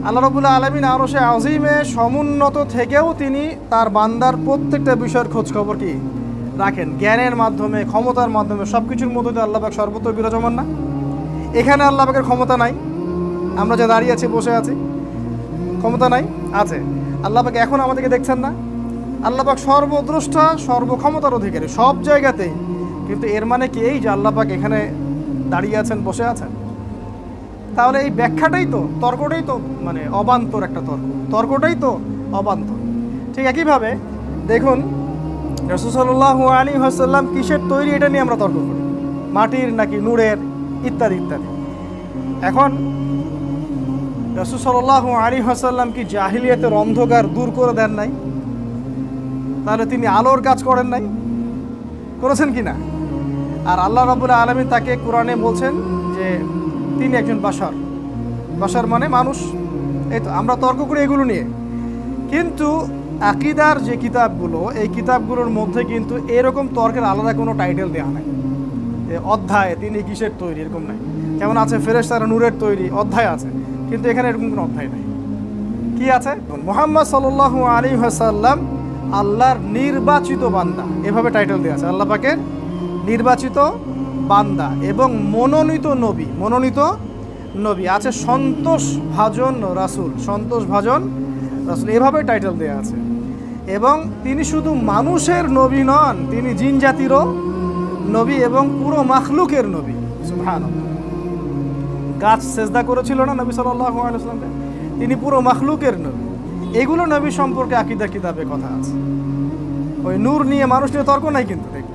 আল্লাহ রাব্বুল আলামিন আরশে আজিমে সমুন্নত থেকেও তিনি তার বান্দার প্রত্যেকটা বিষয়ের খোঁজখবর কি রাখেন, জ্ঞানের মাধ্যমে, ক্ষমতার মাধ্যমে, সব কিছুর মধ্যে দিয়ে আল্লাহ পাক সর্বত্র বিরাজমান না? এখানে আল্লাহ পাকের ক্ষমতা নাই? আমরা যে দাঁড়িয়ে আছি, বসে আছি, ক্ষমতা নাই? আছে। আল্লাহ পাক এখন আমাদেরকে দেখছেন না? আল্লাহ পাক সর্বদ্রষ্টা, সর্বক্ষমতার অধিকারী সব জায়গাতেই। কিন্তু এর মানে কি এই যে আল্লাহ পাক এখানে দাঁড়িয়ে আছেন, বসে আছেন? তাহলে এই ব্যাখ্যাটাই তো, তর্কটাই তো মানে অবান্তর একটা তর্কটাই তো অবান্তর। ঠিক একইভাবে দেখুন, রাসূল সাল্লাল্লাহু আলাইহি ওয়াসাল্লাম কিসের তৈরি এটা নিয়ে আমরা তর্ক করি, মাটির নাকি নূরের, ইত্যাদি ইত্যাদি। এখন রাসূল সাল্লাল্লাহু আলাইহি ওয়াসাল্লাম কি জাহিলিয়াতের অন্ধকার দূর করে দেন নাই? তাহলে তিনি আলোর কাজ করেন নাই? করেছেন কি না? আর আল্লাহ রাব্বুল আলামিন তাকে কোরআনে বলছেন যে তিনি একজন বাশার। বাশার মানে মানুষ। এই তো আমরা তর্ক করি এগুলো নিয়ে, কিন্তু আকীদার যে কিতাবগুলো, এই কিতাবগুলোর মধ্যে কিন্তু এরকম তর্কের আলাদা কোনো টাইটেল দেওয়া নাই যে অধ্যায় তিনি কিসের তৈরি, এরকম নাই। যেমন আছে ফেরেশতারা নূরের তৈরি, অধ্যায় আছে, কিন্তু এখানে এরকম কোনো অধ্যায় নাই। কি আছে? মুহাম্মদ সাল্লাল্লাহু আলাইহি ওয়াসাল্লাম আল্লাহর নির্বাচিত বান্দা, এভাবে টাইটেল দেওয়া আছে, আল্লাহ পাকের নির্বাচিত বান্দা এবং মনোনীত নবী। মনোনীত নবী আছে সন্তোষ ভাজন রাসূল, সন্তোষ ভাজন রাসূল, এভাবে টাইটেল দেওয়া আছে। এবং তিনি শুধু মানুষের নবী নন, তিনি জিন জাতিরও নবী এবং পুরো মাখলুকের নবী। সুবহানাল্লাহ। গাছ সেজদা করেছিল না নবী সাল্লাল্লাহু আলাইহি ওয়াসাল্লামকে? তিনি পুরো মাখলুকের নবী। এগুলো নবী সম্পর্কে আকীদা কিতাবে কথা আছে। ওই নূর নিয়ে, মানুষ নিয়ে তর্ক নাই কিন্তু। দেখি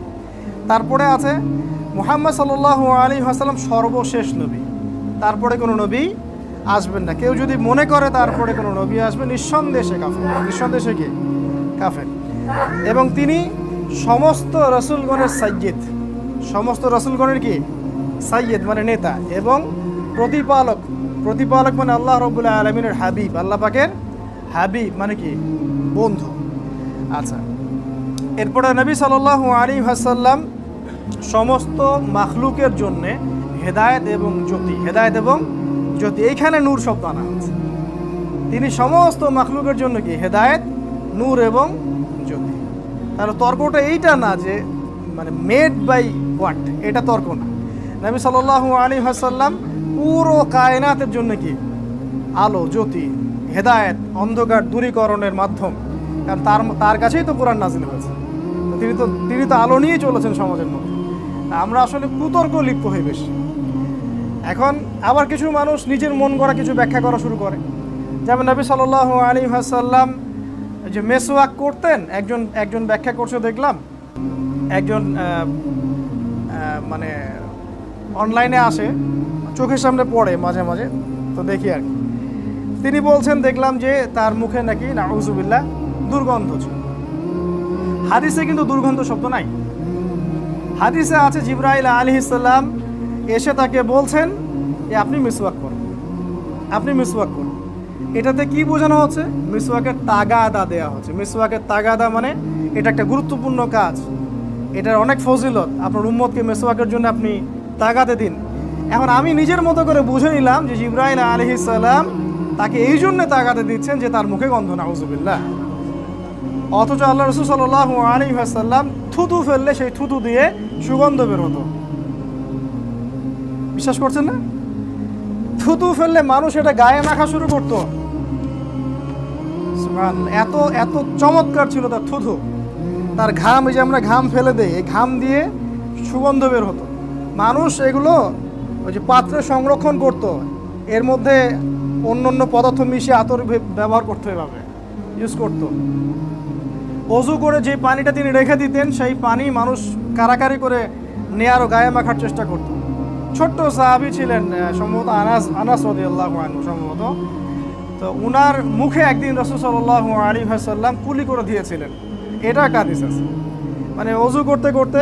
তারপরে আছে মুহাম্মদ সাল্লাল্লাহু আলাইহি ওয়াসাল্লাম সর্বশেষ নবী, তারপরে কোনো নবী আসবেন না। কেউ যদি মনে করে তারপরে কোনো নবী আসবে, নিঃসন্দেহে কাফের, নিঃসন্দেহে কি কাফের। এবং তিনি সমস্ত রাসূলগণের সাইয়্যিদ, সমস্ত রাসূলগণের কি সাইয়্যিদ মানে নেতা, এবং প্রতিপালক। প্রতিপালক মানে আল্লাহ রাব্বুল আলামিনের হাবিব, আল্লাহ পাকের হাবিব মানে কি বন্ধু। আচ্ছা, এরপরে নবী সাল্লাল্লাহু আলাইহি ওয়াসাল্লাম সমস্ত মাখলুকের জন্যে হেদায়েত এবং জ্যোতি, হেদায়েত এবং জ্যোতি, এইখানে নূর শব্দ আনা আছে। তিনি সমস্ত মাখলুকের জন্য কি হেদায়েত, নূর এবং জ্যোতি। তাহলে তর্কটা এইটা না যে মানে মেড বাই হোয়াট, এটা তর্ক না। নবী সাল্লাল্লাহু আলাইহি ওয়াসাল্লাম পুরো কায়নাতের জন্য কি আলো, জ্যোতি, হেদায়েত, অন্ধকার দূরীকরণের মাধ্যম। কারণ তার কাছেই তো কোরআন নাজিল হয়েছে। তিনি তো আলো নিয়ে চলেছেন সমাজের মধ্যে। আমরা আসলে কুতর্ক লিপ্ত হই বেশি। এখন আবার কিছু মানুষ নিজের মন গড়া কিছু ব্যাখ্যা করা শুরু করে। যেমন নবী সাল্লাল্লাহু আলাইহি ওয়াসাল্লাম যে মেসওয়াক করতেন, একজন ব্যাখ্যা করছে দেখলাম, একজন মানে অনলাইনে আসে, চোখের সামনে পড়ে মাঝে মাঝে, তো দেখি আর কি। তিনি বলছেন দেখলাম যে তার মুখে নাকি নাউযুবিল্লাহ দুর্গন্ধ ছিল। হাদিসে কিন্তু দুর্গন্ধ শব্দ নাই। হাদিসে আছে জিবরাইল আলাইহিস সালাম এসে তাকে বলছেন যে আপনি মিসওয়াক করুন, আপনি মিসওয়াক করুন। এটাতে কি বোঝানো হচ্ছে? মিসওয়াকের তাগাদা দেওয়া হচ্ছে। মিসওয়াকের তাগাদা মানে এটা একটা গুরুত্বপূর্ণ কাজ, এটার অনেক ফজিলত, আপনার উম্মতকে মিসওয়াকের জন্য আপনি তাগাদা দিন। এখন আমি নিজের মতো করে বুঝে নিলাম যে জিবরাইল আলাইহিস সালাম তাকে এই জন্য তাগাদা দিচ্ছেন যে তার মুখে গন্ধ, নাউযুবিল্লাহ। অথচ আল্লাহ রাসূল সাল্লাল্লাহু আলাইহি ওয়াসাল্লাম থুতু ফেললে সেই থুতু দিয়ে সুগন্ধ বের হতো। বিশ্বাস করছেন না? থুতু ফেললে মানুষ এটা গায়ে মাখা শুরু করতো। সুবহানাল্লাহ, এত এত চমৎকার ছিল তার থুতু। তার ঘাম, এই যে আমরা ঘাম ফেলে দেই, এই ঘাম দিয়ে সুগন্ধ বের হতো। মানুষ এগুলো ওই যে পাত্রে সংরক্ষণ করতো, এর মধ্যে অন্য অন্য পদার্থ মিশিয়ে আতর ব্যবহার করতো, এভাবে ইউজ করতো। অজু করে যে পানিটা তিনি রেখে দিতেন, সেই পানি মানুষ কারাকারি করে নেয়ার ও গায়ে মাখার চেষ্টা করত। ছোট্ট সাহাবী ছিলেন সম্ভবত আনাস রাদিয়াল্লাহু আনহু সম্ভবত। তো উনার মুখে একদিন রাসূল সাল্লাল্লাহু আলাইহি ওয়াসাল্লাম কুলি করে দিয়েছিলেন, এটা হাদিস আছে। মানে অজু করতে করতে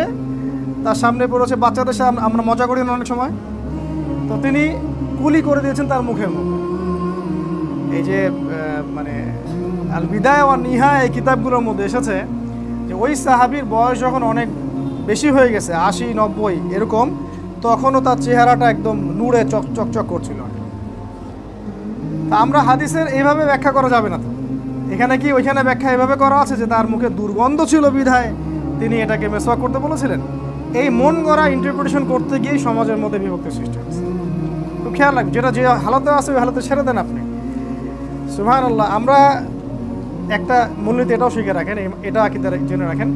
তার সামনে পড়েছে, বাচ্চাদের সামনে আমরা মজা করি না অনেক সময়, তো তিনি কুলি করে দিয়েছেন তার মুখের মধ্যে। এই যে মানে আল বিদায়া ওয়ান নিহায়া এই কিতাবগুলোর মধ্যে এসেছে যে ওই সাহাবীর বয়স যখন অনেক বেশি হয়ে গেছে, 80-90 এরকম, তখনও তার চেহারাটা একদম নূরে চকচক করছিল। তা আমরা হাদিসের এইভাবে ব্যাখ্যা করা যাবে না। তো এখানে কি ওইখানে ব্যাখ্যা এভাবে করা আছে যে তার মুখে দুর্গন্ধ ছিল বিধায় তিনি এটাকে মেসওয়াক করতে বলেছিলেন? এই মন গড়া ইন্টারপ্রিটেশন করতে গিয়ে সমাজের মধ্যে বিভক্তি সৃষ্টি হচ্ছে। তো খেয়াল রাখবেন, যেটা যে হালতে আছে ওই হালতে ছেড়ে দেন আপনি। সুবহানাল্লাহ। আমরা একটা মূলনীতি এটাও শিখে রাখেন, এটা আকিদার জেনে রাখেন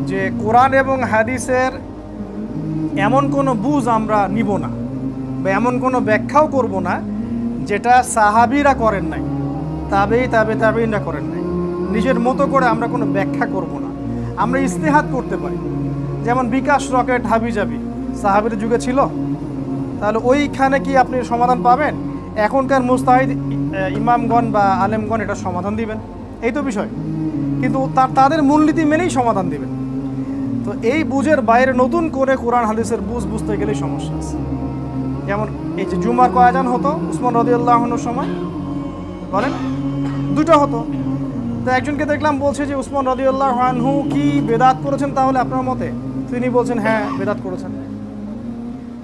যে কোরআন এবং হাদিসের এমন কোনো বুঝ আমরা নিব না বা এমন কোনো ব্যাখ্যাও করব না যেটা সাহাবীরা করেন নাই, তাবেঈনরা করেন নাই। নিজের মতো করে আমরা কোনো ব্যাখ্যা করব না। আমরা ইজতিহাদ করতে পারি। যেমন বিকাশ রকেট হাবিজাবি সাহাবীর যুগে ছিল, তাহলে ওইখানে কি আপনি সমাধান পাবেন? এখনকার মুস্তাহিদ ইমামগণ বা আলেমগণ এটা সমাধান দিবেন, এই তো বিষয়। কিন্তু তাদের মূলনীতি মেনেই সমাধান দিবেন। তো এই বুঝের বাইরে নতুন করে কোরআন হাদিসের বুঝতে গেলেই সমস্যা আছে। যেমন এই যে জুমার কয়াজান হতো উসমান রাদিয়াল্লাহু আনহুর সময়, বলেন দুটো হতো। তো একজনকে দেখলাম বলছে যে উসমান রাদিয়াল্লাহু আনহু কি বেদাত করেছেন তাহলে আপনার মতে? তিনি বলছেন হ্যাঁ বেদাত করেছেন।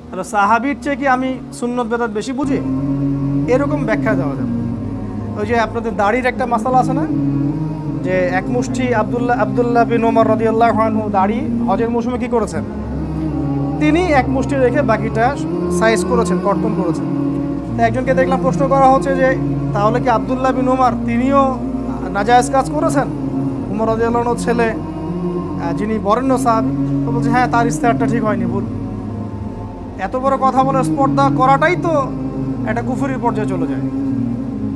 তাহলে সাহাবীর চেয়ে কি আমি সুন্নত বেদাত বেশি বুঝি? এরকম ব্যাখ্যা দেওয়া যাবে। ওই যে আপনাদের দাড়ির একটা মাসালা আছে না, যে এক মুষ্টি আব্দুল্লাহ বিন ওমর রাদিয়াল্লাহু আনহু দাড়ি হজের মৌসুমে কি করেছেন? তিনি এক মুষ্টি রেখে বাকিটা সাইজ করেছেন, কর্তন করেছেন। তো একজনকে দেখলাম প্রশ্ন করা হচ্ছে যে তাহলে কি আব্দুল্লাহ বিন ওমর তিনিও নাজায়েজ কাজ করেছেন? ওমর রাদিয়াল্লাহু আনহুর ছেলে, যিনি বরেণ্য সাহাবী। তো বলছে হ্যাঁ তার ইস্তেহারটা ঠিক হয়নি, ভুল। এত বড় কথা বলে স্পর্ধা করাটাই তো একটা কুফরির পর্যায়ে চলে যায়।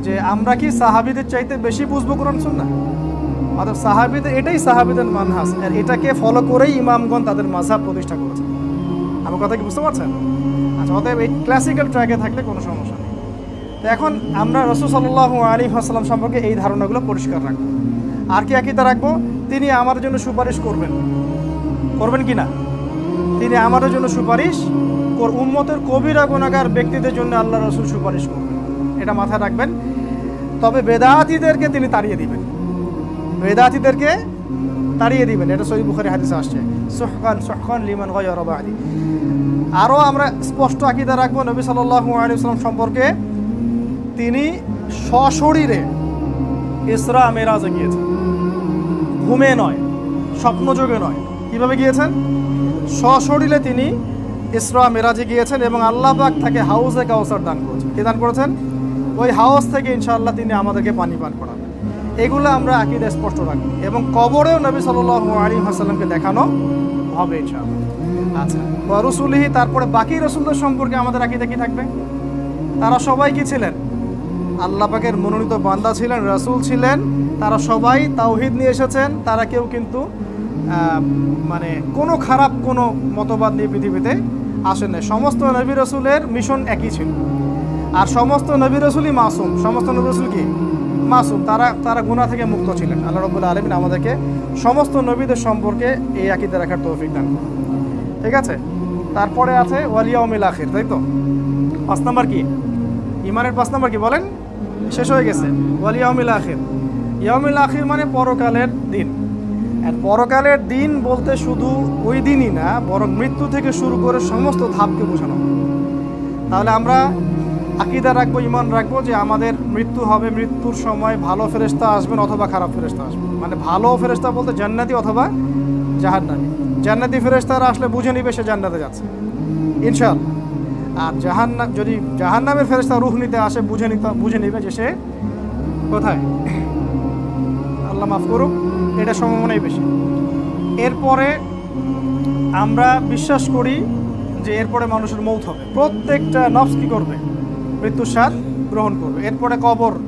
যে আমরা কি সাহাবীদের চাইতে বেশি বুঝবো কোরআন সুন্নাহ? অর্থাৎ সাহাবীদের, এটাই সাহাবীদের মানহাজ, আর এটাকে ফলো করেই ইমামগণ তাদের মাযহাব প্রতিষ্ঠা করেছেন। আমার কথা কি বুঝতে পারছেন? আচ্ছা, অতএব এই ক্লাসিক্যাল ট্র্যাকে থাকলে কোনো সমস্যা নেই। তো এখন আমরা রাসূল সাল্লাল্লাহু আলাইহি ওয়াসাল্লাম সম্পর্কে এই ধারণাগুলো পরিষ্কার রাখবো। আর কি আকীদা রাখবো? তিনি আমার জন্য সুপারিশ করবেন কি না? তিনি আমাদের জন্য সুপারিশ উম্মতের কবিরা গুনাহগার ব্যক্তিদের জন্য আল্লাহ রাসূল সুপারিশ করবেন, এটা মাথায় রাখবেন। তবে বেদাতীদেরকে তিনি তাড়িয়ে দিবেন, এটা সহিহ বুখারী হাদিসে আসছে, সুহকান লিমান গায়রা বা'দি। আরও আমরা স্পষ্ট আকীদা রাখবো নবী সাল্লাল্লাহু আলাইহি ওয়াসাল্লাম সম্পর্কে, তিনি সশরীরে ইসরা মেরাজে গিয়েছেন, ঘুমে নয়, স্বপ্নযোগে নয়। কিভাবে গিয়েছেন? সশরীরে তিনি ইসরা মেরাজে গিয়েছেন এবং আল্লাহ পাক তাকে হাউজে কাউসার দান করেছেন। কি দান করেছেন? ওই হাউস থেকে ইনশাআল্লাহ তিনি আমাদেরকে পানি পান করাবেন। এগুলো আমরা আকীদা স্পষ্ট রাখবো এবং কবরেও নবী সাল্লাল্লাহু আলাইহি ওয়াসাল্লামকে দেখানো হবে ইনশাআল্লাহ। আচ্ছা, ওয়া রাসূলিহি, তারপরে বাকি রাসূলদের সম্পর্কে আমাদের আকীদা কি থাকবে? তারা সবাই কি ছিলেন? আল্লাহ পাকের মনোনীত বান্দা ছিলেন, রাসূল ছিলেন। তারা সবাই তাওহীদ নিয়ে এসেছেন। তারা কেউ কিন্তু মানে কোনো খারাপ কোনো মতবাদ নিয়ে পৃথিবীতে আসেন না। সমস্ত নবী রাসূলের মিশন একই ছিল। আর সমস্ত নবী রাসূলই মাসুম। সমস্ত নবী রাসূল কি মাসুম? তারা গুনাহ থেকে মুক্ত ছিলেন। আল্লাহ রাব্বুল আলামিন আমাদেরকে সমস্ত নবীদের সম্পর্কে এই আকীদা রাখার তৌফিক দান করুন। ঠিক আছে? তারপরে আছে ওয়াল ইয়াউমিল আখির, তাই তো? 5 নাম্বার কি? ঈমানের 5 নাম্বার কি বলেন? শেষ হয়ে গেছে। ওয়াল ইয়াউমিল আখির, ইয়াউমিল আখির মানে পরকালের দিন। আর পরকালের দিন বলতে শুধু ওই দিনই না, বরং মৃত্যু থেকে শুরু করে সমস্ত ধাপকে বোঝানো। তাহলে আমরা আকীদা রাখবো, ঈমান রাখবো যে আমাদের মৃত্যু হবে, মৃত্যুর সময় ভালো ফেরেশতা আসবেন অথবা খারাপ ফেরেশতা আসবেন। মানে ভালো ফেরেশতা বলতে জান্নাতি অথবা জাহান্নামী। জান্নাতি ফেরেশতারা আসলে বুঝে নিবে সে জান্নাতে যাচ্ছে ইনশাআল্লাহ। আর যদি জাহান্নামের ফেরেশতা রূহ নিতে আসে, বুঝে নিবে যে সে কোথায়, আল্লাহ মাফ করুক, এটা সম্ভাবনাই বেশি। এরপরে আমরা বিশ্বাস করি যে এরপরে মানুষের মৌত হবে, প্রত্যেকটা নফস কি করবে? মৃত্যুর স্বাদ গ্রহণ করবে। এরপরে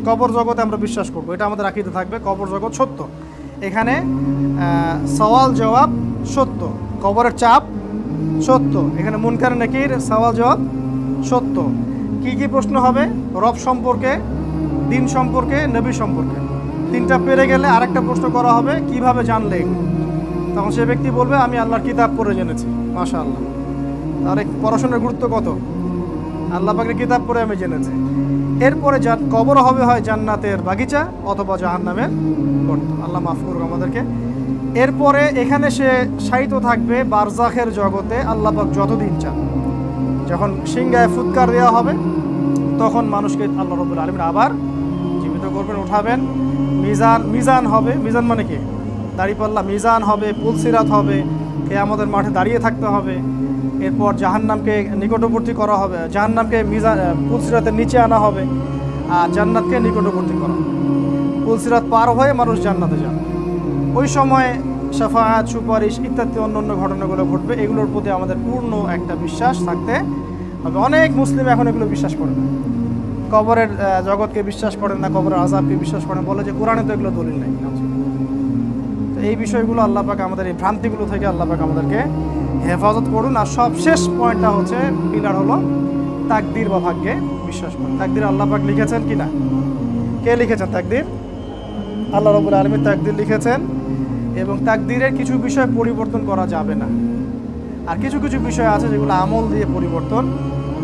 কবর জগতে আমরা বিশ্বাস করব, এটা আমাদের আকীদা থাকবে। কবর জগৎ সত্য, এখানে সওয়াল জবাব সত্য, কবরের চাপ সত্য, এখানে মুনকার নাকির সওয়াল জবাব সত্য। কি কি প্রশ্ন হবে? রব সম্পর্কে, দিন সম্পর্কে, নবী সম্পর্কে। 3টা পেরে গেলে আরেকটা প্রশ্ন করা হবে, কিভাবে জানলে? তখন সে ব্যক্তি বলবে আমি আল্লাহর কিতাব পড়ে জেনেছি। মাশাআল্লাহ, আর এই পড়াশোনার গুরুত্ব কত! আল্লাহ পাকের কিতাব পড়ে আমি জেনেছি। এরপরে কবর হবে হয় জান্নাতের বাগিচা অথবা জাহান্নামের গর্ত। আল্লাহ মাফ করুক আমাদেরকে। এরপরে এখানে সে শায়িত থাকবে বারজাখের জগতে, আল্লাহ পাক যতদিন চান। যখন সিংহায় ফুৎকার দেওয়া হবে, তখন মানুষকে আল্লাহ রাব্বুল আলামিন আবার জীবিত করবেন, উঠাবেন। মিজান হবে। মিজান মানে কি? দাঁড়িপাল্লা। মিজান হবে, পুলসিরাত হবে, কিয়ামতের মাঠে দাঁড়িয়ে থাকতে হবে। এরপর জাহান্নামকে নিকটবর্তী করা হবে, জাহান্নামকে পুলসিরাতের নিচে আনা হবে, আর জান্নাতকে নিকটবর্তী করা হবে। পুলসিরাত পার হয়ে মানুষ জান্নাতে যাবে। ওই সময় শাফাআত, সুপারিশ ইত্যাদি অন্যান্য ঘটনাগুলো ঘটবে। এগুলোর প্রতি আমাদের পূর্ণ একটা বিশ্বাস থাকতে হবে। অনেক মুসলিম এখন এগুলো বিশ্বাস করে না, কবরের জগৎকে বিশ্বাস করেন না, কবরের আযাবকে বিশ্বাস করেন, বলে যে কোরআনে তো এগুলো দলিল নেই। তো এই বিষয়গুলো আল্লাহ পাক আমাদের, এই ভ্রান্তিগুলো থেকে আল্লাহ পাক আমাদেরকে হেফাজত করুন। আর সবশেষ পয়েন্টটা হচ্ছে, পিলার হলো তাকদীর বা ভাগ্যে বিশ্বাস করুন। তাকদীর আল্লাহ পাক লিখেছেন কি না? কে লিখেছেন তাকদীর? আল্লাহ রাব্বুল আলামিন তাকদীর লিখেছেন, এবং তাকদীরের কিছু বিষয় পরিবর্তন করা যাবে না। আর কিছু কিছু বিষয় আছে যেগুলো আমল দিয়ে পরিবর্তন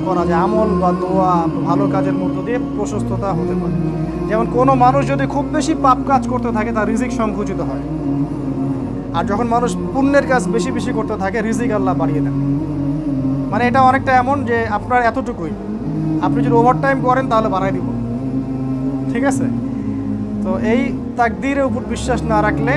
করা যায়। আমল বা দোয়া, ভালো কাজের মধ্য দিয়ে প্রশস্ততা হতে পারে। যেমন কোনো মানুষ যদি খুব বেশি পাপ কাজ করতে থাকে, তার রিজিক সংকুচিত হয়। আর যখন মানুষ পুণ্যের কাজ বেশি বেশি করতে থাকে, রিজিক আল্লাহ বাড়িয়ে দেন। মানে এটা অনেকটা এমন যে আপনার এতটুকুই, আপনি যদি ওভারটাইম করেন তাহলে বাড়াই দিব। ঠিক আছে? তো এই তাকদীরের উপর বিশ্বাস না রাখলে